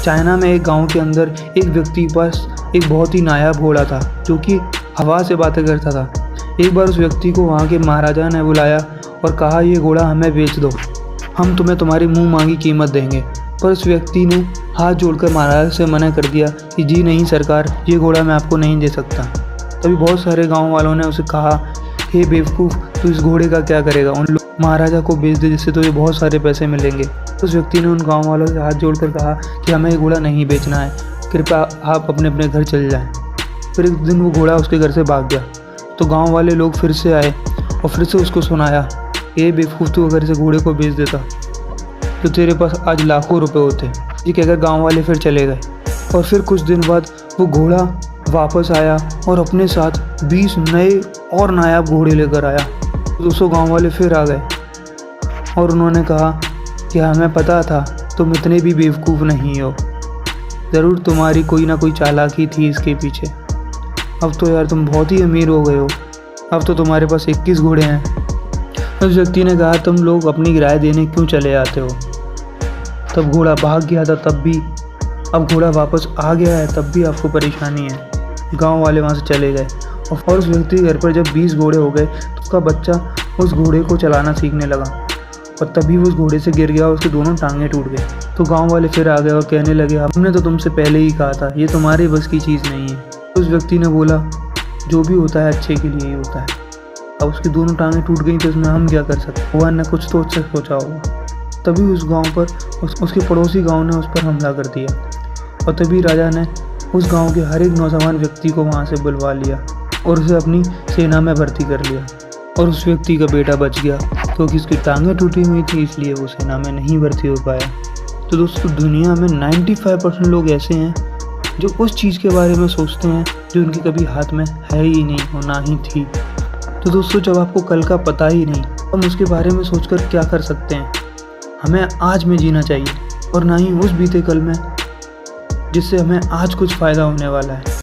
China में एक गांव के अंदर एक व्यक्ति के पास एक बहुत ही नायाब घोड़ा था जो कि हवा से बातें करता था। एक बार उस व्यक्ति को वहाँ के महाराजा ने बुलाया और कहा, ये घोड़ा हमें बेच दो, हम तुम्हें तुम्हारी मुँह मांगी कीमत देंगे। पर उस व्यक्ति ने हाथ जोड़कर महाराज से मना कर दिया कि जी नहीं सरकार, ये घोड़ा मैं आपको नहीं दे सकता। तभी बहुत सारे गाँव वालों ने उसे कहा, हे बेवकूफ़, तू इस घोड़े का क्या करेगा, उन महाराजा को बेच दे जिससे तुझे बहुत सारे पैसे मिलेंगे। तो उस व्यक्ति ने उन गाँव वालों से हाथ जोड़कर कहा कि हमें ये घोड़ा नहीं बेचना है, कृपया आप अपने अपने घर चले जाएं। फिर एक दिन वो घोड़ा उसके घर से भाग गया। तो गांव वाले लोग फिर से आए और फिर से उसको सुनाया, ये बेवकूफ़, तू अगर इसे घोड़े को बेच देता तो तेरे पास आज लाखों रुपए होते। ये कहकर गांव वाले फिर चले गए। और फिर कुछ दिन बाद वो घोड़ा वापस आया और अपने साथ 20 नए और नायाब घोड़े लेकर आया। दोस्तों गांव वाले फिर आ गए और उन्होंने कहा कि हमें पता था तुम इतने भी बेवकूफ़ नहीं हो, ज़रूर तुम्हारी कोई ना कोई चालाकी थी इसके पीछे। अब तो यार तुम बहुत ही अमीर हो गए हो, अब तो तुम्हारे पास 21 घोड़े हैं। उस व्यक्ति ने कहा, तुम लोग अपनी राय देने क्यों चले आते हो। तब घोड़ा भाग गया था तब भी, अब घोड़ा वापस आ गया है तब भी आपको परेशानी है। गांव वाले वहाँ से चले गए और उस व्यक्ति के घर पर जब 20 घोड़े हो गए तो उसका बच्चा उस घोड़े को चलाना सीखने लगा और तभी वो उस घोड़े से गिर गया और उसकी दोनों टांगें टूट गई। तो गांव वाले फिर आ गए और कहने लगे, हमने तो तुमसे पहले ही कहा था, ये तुम्हारे बस की चीज़ नहीं है। उस व्यक्ति ने बोला, जो भी होता है अच्छे के लिए ही होता है। अब उसकी दोनों टांगें टूट गई तो इसमें हम क्या कर सकते। भगवान ने कुछ तो अच्छा सोचा होगा। तभी उस गांव पर उसके पड़ोसी गांव ने उस पर हमला कर दिया और तभी राजा ने उस गांव के हर एक नौजवान व्यक्ति को वहां से बुलवा लिया और उसे अपनी सेना में भर्ती कर लिया। और उस व्यक्ति का बेटा बच गया क्योंकि उसकी टांगें टूटी हुई थी, इसलिए वो सेना में नहीं भर्ती हो पाया। तो दोस्तों दुनिया में 95% लोग ऐसे हैं जो उस चीज़ के बारे में सोचते हैं जो उनके कभी हाथ में है ही नहीं और ना ही थी। तो दोस्तों जब आपको कल का पता ही नहीं, हम उसके बारे में सोचकर क्या कर सकते हैं। हमें आज में जीना चाहिए और ना ही उस बीते कल में जिससे हमें आज कुछ फ़ायदा होने वाला है।